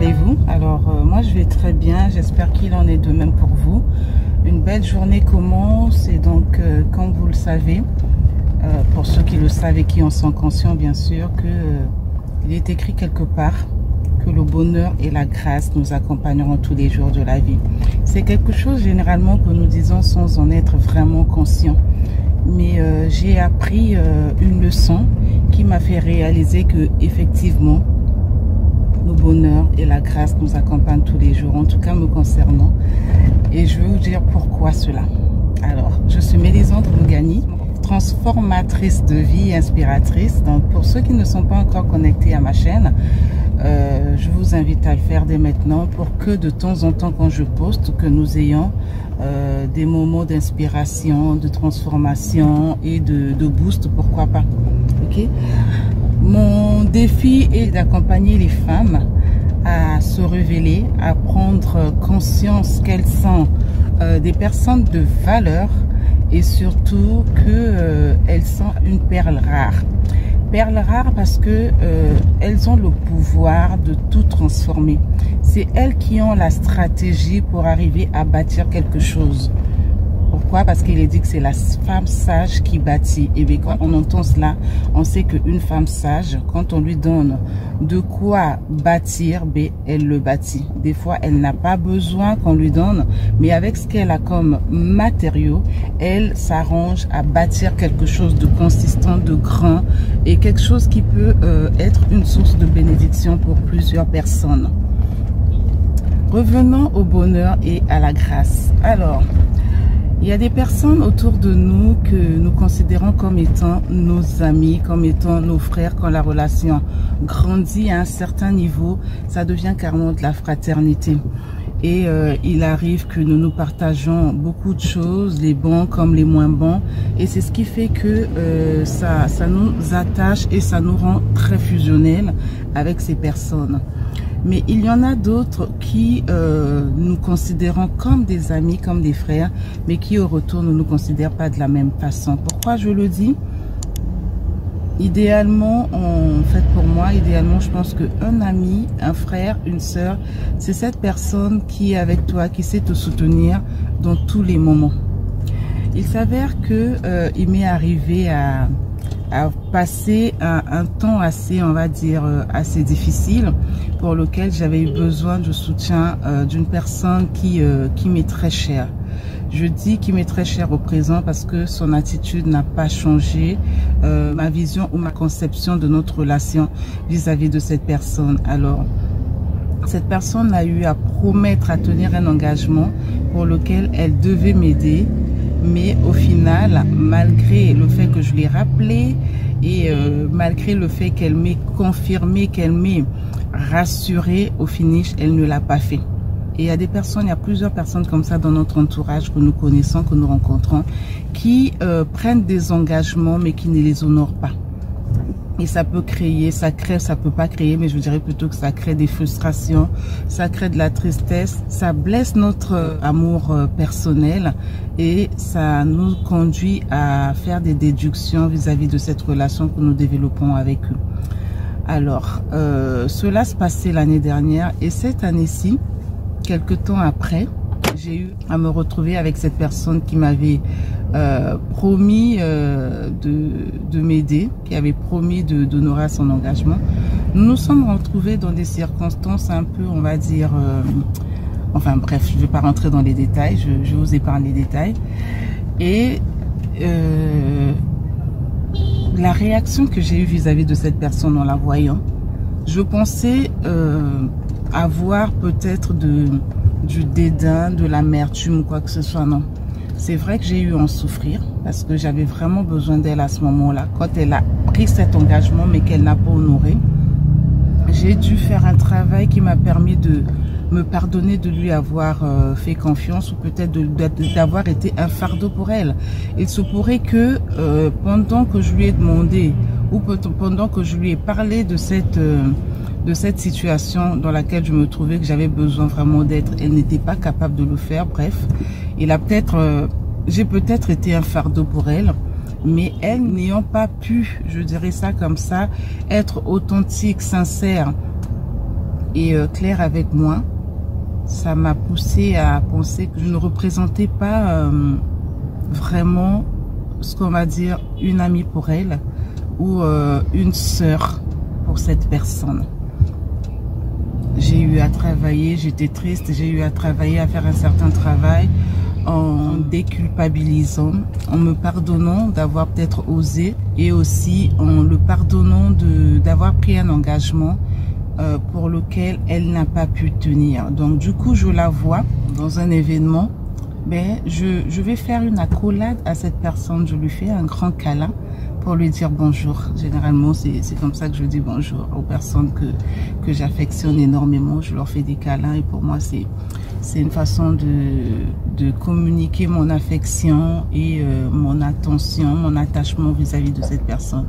allez-vous? Alors moi je vais très bien, j'espère qu'il en est de même pour vous. Une belle journée commence et donc comme vous le savez, pour ceux qui le savent et qui en sont conscients bien sûr, que il est écrit quelque part que le bonheur et la grâce nous accompagneront tous les jours de la vie. C'est quelque chose généralement que nous disons sans en être vraiment conscient. Mais j'ai appris une leçon qui m'a fait réaliser que effectivement le bonheur et la grâce nous accompagnent tous les jours, en tout cas me concernant. Et je vais vous dire pourquoi cela. Alors, je suis Mélisandre Mougani, transformatrice de vie et inspiratrice. Donc, pour ceux qui ne sont pas encore connectés à ma chaîne, je vous invite à le faire dès maintenant pour que de temps en temps, quand je poste, que nous ayons des moments d'inspiration, de transformation et de boost, pourquoi pas. Ok. Mon défi est d'accompagner les femmes à se révéler, à prendre conscience qu'elles sont des personnes de valeur et surtout qu'elles sont une perle rare. Perle rare parce que elles ont le pouvoir de tout transformer. C'est elles qui ont la stratégie pour arriver à bâtir quelque chose. Pourquoi? Parce qu'il est dit que c'est la femme sage qui bâtit. Et bien quand on entend cela, on sait qu'une femme sage, quand on lui donne de quoi bâtir, ben, elle le bâtit. Des fois, elle n'a pas besoin qu'on lui donne, mais avec ce qu'elle a comme matériaux, elle s'arrange à bâtir quelque chose de consistant, de grand et quelque chose qui peut être une source de bénédiction pour plusieurs personnes. Revenons au bonheur et à la grâce. Alors, il y a des personnes autour de nous que nous considérons comme étant nos amis, comme étant nos frères. Quand la relation grandit à un certain niveau, ça devient carrément de la fraternité. Et il arrive que nous partageons beaucoup de choses, les bons comme les moins bons. Et c'est ce qui fait que ça nous attache et ça nous rend très fusionnels avec ces personnes. Mais il y en a d'autres qui nous considérons comme des amis, comme des frères, mais qui au retour ne nous considèrent pas de la même façon. Pourquoi je le dis? Idéalement, en fait pour moi, idéalement je pense qu'un ami, un frère, une sœur, c'est cette personne qui est avec toi, qui sait te soutenir dans tous les moments. Il s'avère que il m'est arrivé à passer un temps assez, on va dire, assez difficile pour lequel j'avais eu besoin du soutien d'une personne qui m'est très chère. Je dis qu'il m'est très cher au présent parce que son attitude n'a pas changé, ma vision ou ma conception de notre relation vis-à-vis de cette personne. Alors, cette personne a eu à promettre à tenir un engagement pour lequel elle devait m'aider. Mais au final, malgré le fait que je l'ai rappelé et malgré le fait qu'elle m'ait confirmé, qu'elle m'ait rassuré, au finish, elle ne l'a pas fait. Et il y a des personnes, il y a plusieurs personnes comme ça dans notre entourage que nous connaissons, que nous rencontrons, qui prennent des engagements mais qui ne les honorent pas. Et ça peut créer, ça peut pas créer, mais je dirais plutôt que ça crée des frustrations, ça crée de la tristesse, ça blesse notre amour personnel et ça nous conduit à faire des déductions vis-à-vis de cette relation que nous développons avec eux. Alors, cela se passait l'année dernière et cette année-ci, quelques temps après, j'ai eu à me retrouver avec cette personne qui m'avait promis de m'aider, qui avait promis d'honorer son engagement. Nous nous sommes retrouvés dans des circonstances un peu, on va dire, enfin bref, je ne vais pas rentrer dans les détails, je vous épargne les détails. Et la réaction que j'ai eue vis-à-vis de cette personne en la voyant, je pensais avoir peut-être du dédain, de l'amertume ou quoi que ce soit. Non. C'est vrai que j'ai eu à en souffrir parce que j'avais vraiment besoin d'elle à ce moment-là. Quand elle a pris cet engagement mais qu'elle n'a pas honoré, j'ai dû faire un travail qui m'a permis de me pardonner de lui avoir fait confiance ou peut-être d'avoir été un fardeau pour elle. Il se pourrait que pendant que je lui ai demandé ou pendant que je lui ai parlé de cette situation dans laquelle je me trouvais, que j'avais besoin vraiment d'être, elle n'était pas capable de le faire. Bref, j'ai peut-être été un fardeau pour elle, mais elle n'ayant pas pu, je dirais ça comme ça, être authentique, sincère et clair avec moi, ça m'a poussé à penser que je ne représentais pas vraiment ce qu'on va dire une amie pour elle ou une sœur pour cette personne. J'ai eu à travailler, j'étais triste, j'ai eu à travailler, à faire un certain travail en déculpabilisant, en me pardonnant d'avoir peut-être osé et aussi en le pardonnant d'avoir pris un engagement pour lequel elle n'a pas pu tenir. Donc du coup, je la vois dans un événement, ben, je vais faire une accolade à cette personne, je lui fais un grand câlin pour lui dire bonjour. Généralement, c'est comme ça que je dis bonjour aux personnes que j'affectionne énormément. Je leur fais des câlins et pour moi, c'est une façon de communiquer mon affection et mon attention, mon attachement vis-à-vis de cette personne.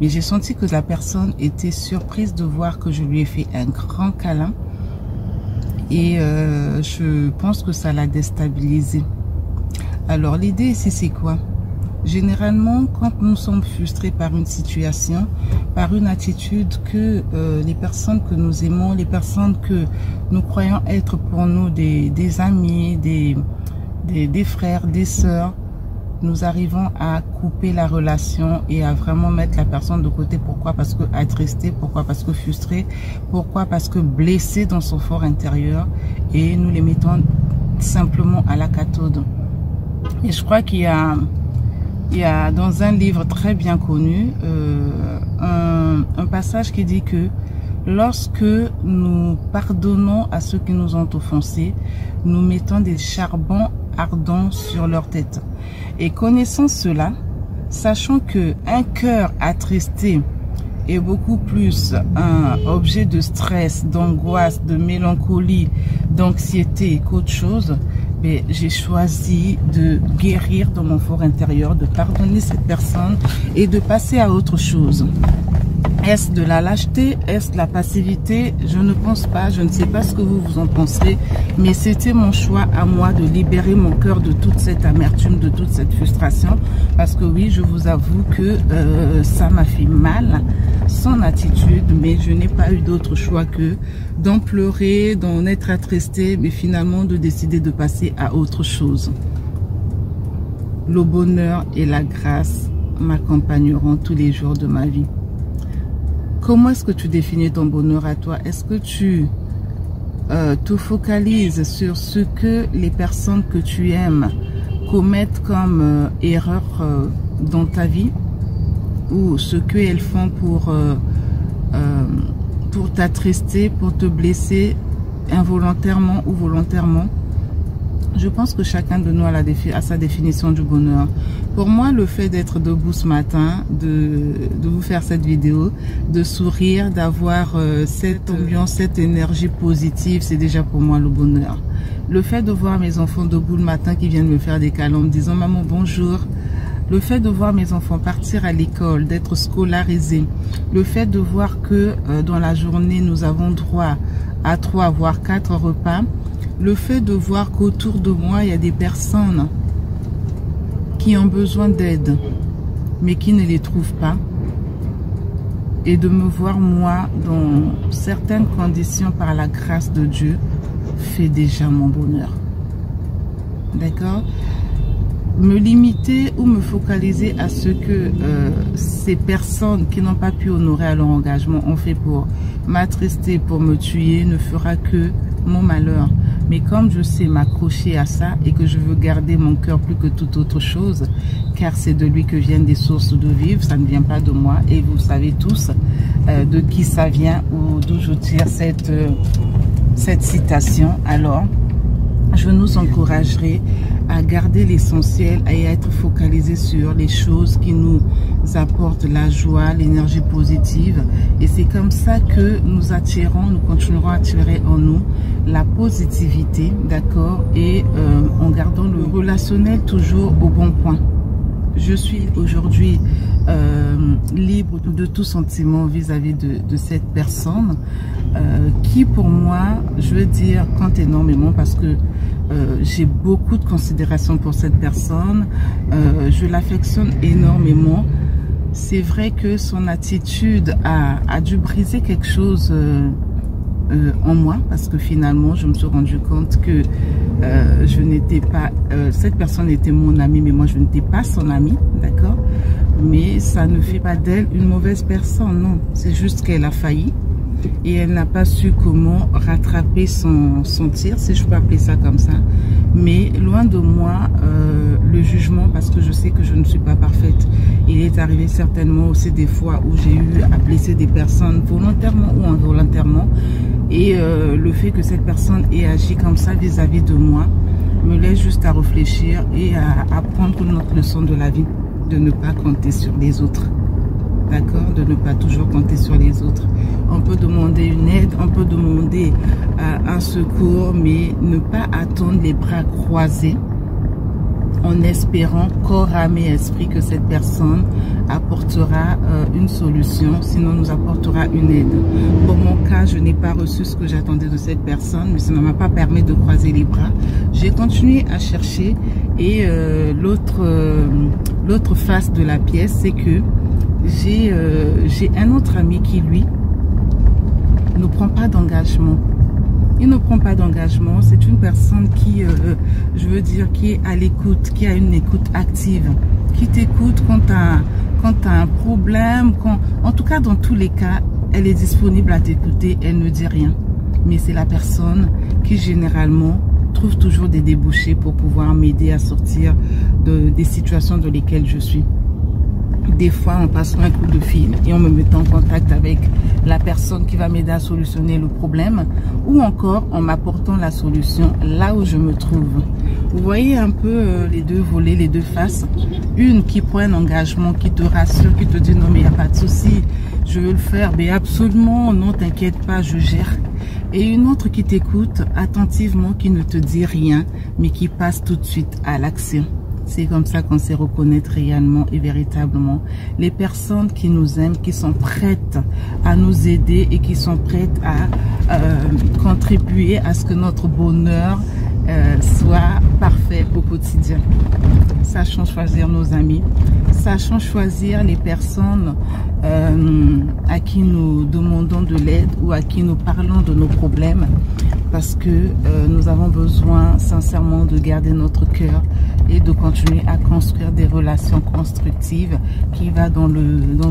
Mais j'ai senti que la personne était surprise de voir que je lui ai fait un grand câlin et je pense que ça l'a déstabilisé. Alors l'idée ici, c'est quoi? Généralement, quand nous sommes frustrés par une situation, par une attitude que les personnes que nous aimons, les personnes que nous croyons être pour nous des amis, des frères, des sœurs, nous arrivons à couper la relation et à vraiment mettre la personne de côté. Pourquoi? Parce que attristé, pourquoi? Parce que frustré, pourquoi? Parce que blessé dans son fort intérieur et nous les mettons simplement à la cathode. Et je crois qu'il y a dans un livre très bien connu un passage qui dit que lorsque nous pardonnons à ceux qui nous ont offensés, nous mettons des charbons ardents sur leur tête. Et connaissant cela, sachant que un cœur attristé est beaucoup plus un objet de stress, d'angoisse, de mélancolie, d'anxiété qu'autre chose, mais j'ai choisi de guérir dans mon fort intérieur, de pardonner cette personne et de passer à autre chose. Est-ce de la lâcheté? Est-ce de la passivité? Je ne pense pas, je ne sais pas ce que vous en pensez, mais c'était mon choix à moi de libérer mon cœur de toute cette amertume, de toute cette frustration, parce que oui, je vous avoue que ça m'a fait mal, son attitude, mais je n'ai pas eu d'autre choix que d'en pleurer, d'en être attristé, mais finalement de décider de passer à autre chose. Le bonheur et la grâce m'accompagneront tous les jours de ma vie. Comment est-ce que tu définis ton bonheur à toi? Est-ce que tu te focalises sur ce que les personnes que tu aimes commettent comme erreur dans ta vie ou ce qu'elles font pour t'attrister, pour te blesser involontairement ou volontairement? Je pense que chacun de nous a sa définition du bonheur. Pour moi, le fait d'être debout ce matin, de vous faire cette vidéo, de sourire, d'avoir cette ambiance, cette énergie positive, c'est déjà pour moi le bonheur. Le fait de voir mes enfants debout le matin qui viennent me faire des câlins en me disant « Maman, bonjour ». Le fait de voir mes enfants partir à l'école, d'être scolarisés, le fait de voir que dans la journée, nous avons droit à 3 voire 4 repas, le fait de voir qu'autour de moi, il y a des personnes qui ont besoin d'aide, mais qui ne les trouvent pas, et de me voir moi dans certaines conditions par la grâce de Dieu, fait déjà mon bonheur. D'accord? Me limiter ou me focaliser à ce que ces personnes qui n'ont pas pu honorer à leur engagement ont fait pour m'attrister, pour me tuer, ne fera que mon malheur. Mais comme je sais m'accrocher à ça et que je veux garder mon cœur plus que toute autre chose, car c'est de lui que viennent des sources de vivre, ça ne vient pas de moi. Et vous savez tous de qui ça vient ou d'où je tire cette citation. Alors, je nous encouragerai à garder l'essentiel et à être focalisé sur les choses qui nous apportent la joie, l'énergie positive. Et c'est comme ça que nous attirons, nous continuerons à attirer en nous la positivité, d'accord, et en gardant le relationnel toujours au bon point. Je suis aujourd'hui libre de tout sentiment vis-à-vis de cette personne qui pour moi, je veux dire, compte énormément parce que j'ai beaucoup de considération pour cette personne, je l'affectionne énormément. C'est vrai que son attitude a dû briser quelque chose en moi, parce que finalement je me suis rendu compte que je n'étais pas, cette personne était mon amie, mais moi je n'étais pas son amie, d'accord? Mais ça ne fait pas d'elle une mauvaise personne, non, c'est juste qu'elle a failli et elle n'a pas su comment rattraper son tir, si je peux appeler ça comme ça. Mais loin de moi le jugement, parce que je sais que je ne suis pas parfaite. Il est arrivé certainement aussi des fois où j'ai eu à blesser des personnes volontairement ou involontairement, et le fait que cette personne ait agi comme ça vis-à-vis de moi me laisse juste à réfléchir et à apprendre notre leçon de la vie, de ne pas compter sur les autres. D'accord, de ne pas toujours compter sur les autres. On peut demander une aide, on peut demander un secours, mais ne pas attendre les bras croisés en espérant corps, âme et esprit que cette personne apportera une solution, sinon nous apportera une aide. Pour mon cas, je n'ai pas reçu ce que j'attendais de cette personne, mais ça ne m'a pas permis de croiser les bras. J'ai continué à chercher, et l'autre face de la pièce, c'est que j'ai un autre ami qui, lui, ne prend pas d'engagement. Il ne prend pas d'engagement. C'est une personne qui, je veux dire, qui est à l'écoute, qui a une écoute active, qui t'écoute quand tu as un problème. En tout cas, dans tous les cas, elle est disponible à t'écouter, elle ne dit rien. Mais c'est la personne qui, généralement, trouve toujours des débouchés pour pouvoir m'aider à sortir des situations dans lesquelles je suis. Des fois, en passant un coup de fil et en me mettant en contact avec la personne qui va m'aider à solutionner le problème, ou encore en m'apportant la solution là où je me trouve. Vous voyez un peu les deux volets, les deux faces. Une qui prend un engagement, qui te rassure, qui te dit non mais il n'y a pas de souci, je veux le faire, mais absolument, non t'inquiète pas, je gère. Et une autre qui t'écoute attentivement, qui ne te dit rien, mais qui passe tout de suite à l'action. C'est comme ça qu'on sait reconnaître réellement et véritablement les personnes qui nous aiment, qui sont prêtes à nous aider et qui sont prêtes à contribuer à ce que notre bonheur soit parfait au quotidien. Sachons choisir nos amis, sachons choisir les personnes à qui nous demandons de l'aide ou à qui nous parlons de nos problèmes, parce que nous avons besoin sincèrement de garder notre cœur et de continuer à construire des relations constructives qui va dans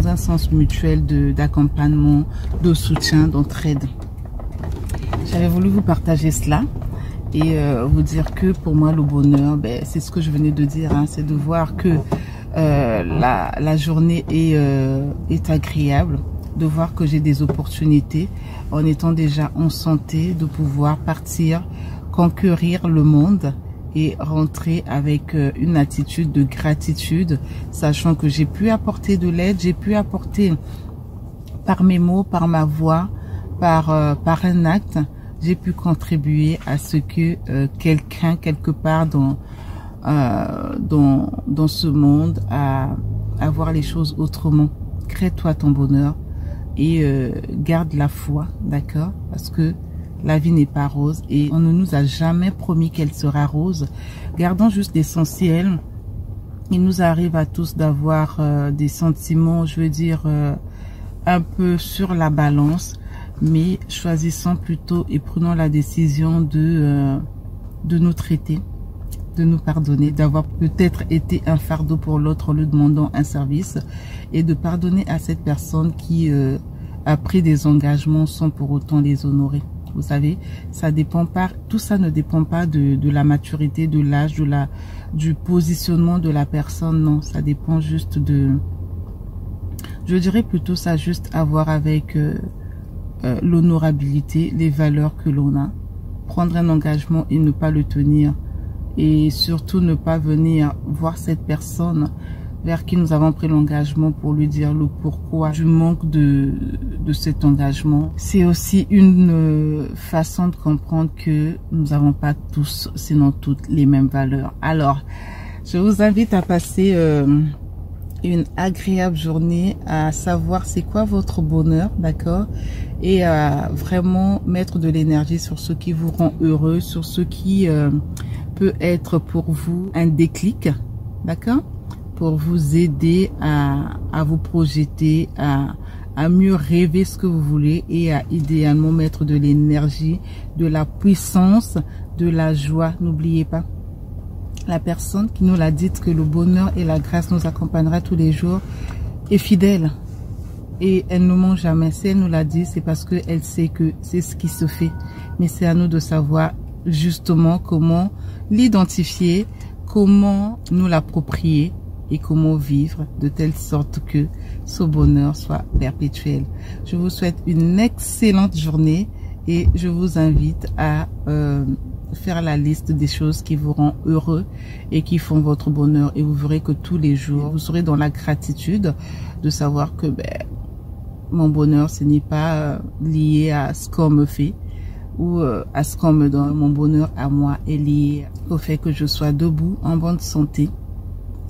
un sens mutuel d'accompagnement, de soutien, d'entraide. J'avais voulu vous partager cela et vous dire que pour moi le bonheur, c'est ce que je venais de dire, hein, c'est de voir que la journée est agréable, de voir que j'ai des opportunités en étant déjà en santé, de pouvoir partir, conquérir le monde et rentrer avec une attitude de gratitude, sachant que j'ai pu apporter de l'aide, j'ai pu apporter par mes mots, par ma voix, par un acte, j'ai pu contribuer à ce que quelqu'un, quelque part dans ce monde, à voir les choses autrement. Crée-toi ton bonheur et garde la foi, d'accord? Parce que la vie n'est pas rose et on ne nous a jamais promis qu'elle sera rose. Gardons juste l'essentiel. Il nous arrive à tous d'avoir des sentiments, je veux dire, un peu sur la balance, mais choisissons plutôt et prenons la décision de nous traiter, de nous pardonner, d'avoir peut-être été un fardeau pour l'autre en lui demandant un service, et de pardonner à cette personne qui a pris des engagements sans pour autant les honorer. Vous savez, ça dépend pas, tout ça ne dépend pas de la maturité, de l'âge, du positionnement de la personne. Non, ça dépend juste je dirais plutôt ça juste à voir avec l'honorabilité, les valeurs que l'on a. Prendre un engagement et ne pas le tenir. Et surtout ne pas venir voir cette personne vers qui nous avons pris l'engagement pour lui dire le pourquoi du manque de cet engagement. C'est aussi une façon de comprendre que nous n'avons pas tous, sinon toutes, les mêmes valeurs. Alors, je vous invite à passer une agréable journée, à savoir c'est quoi votre bonheur, d'accord, et à vraiment mettre de l'énergie sur ce qui vous rend heureux, sur ce qui peut être pour vous un déclic, d'accord, pour vous aider à vous projeter, à mieux rêver ce que vous voulez et à idéalement mettre de l'énergie, de la puissance, de la joie. N'oubliez pas, la personne qui nous l'a dit que le bonheur et la grâce nous accompagnera tous les jours est fidèle. Et elle ne ment jamais. Si elle nous l'a dit, c'est parce qu'elle sait que c'est ce qui se fait. Mais c'est à nous de savoir justement comment l'identifier, comment nous l'approprier et comment vivre de telle sorte que ce bonheur soit perpétuel. Je vous souhaite une excellente journée et je vous invite à faire la liste des choses qui vous rendent heureux et qui font votre bonheur. Et vous verrez que tous les jours, vous serez dans la gratitude de savoir que mon bonheur, ce n'est pas lié à ce qu'on me fait ou à ce qu'on me donne. Mon bonheur à moi est lié au fait que je sois debout, en bonne santé,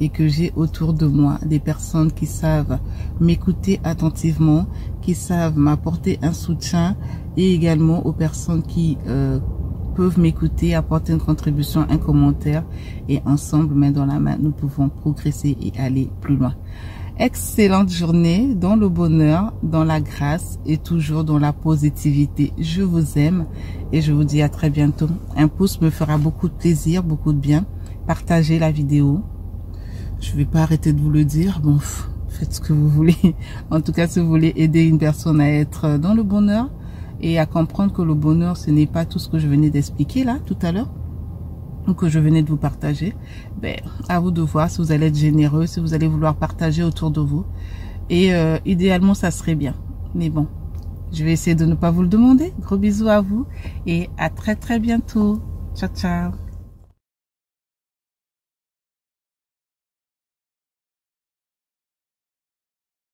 et que j'ai autour de moi des personnes qui savent m'écouter attentivement, qui savent m'apporter un soutien, et également aux personnes qui peuvent m'écouter, apporter une contribution, un commentaire, et ensemble, main dans la main, nous pouvons progresser et aller plus loin. Excellente journée dans le bonheur, dans la grâce et toujours dans la positivité. Je vous aime et je vous dis à très bientôt. Un pouce me fera beaucoup de plaisir, beaucoup de bien. Partagez la vidéo. Je vais pas arrêter de vous le dire. Bon, faites ce que vous voulez. En tout cas, si vous voulez aider une personne à être dans le bonheur et à comprendre que le bonheur, ce n'est pas tout ce que je venais d'expliquer là, tout à l'heure, ou que je venais de vous partager, à vous de voir si vous allez être généreux, si vous allez vouloir partager autour de vous. Et idéalement, ça serait bien. Mais bon, je vais essayer de ne pas vous le demander. Gros bisous à vous et à très très bientôt. Ciao, ciao.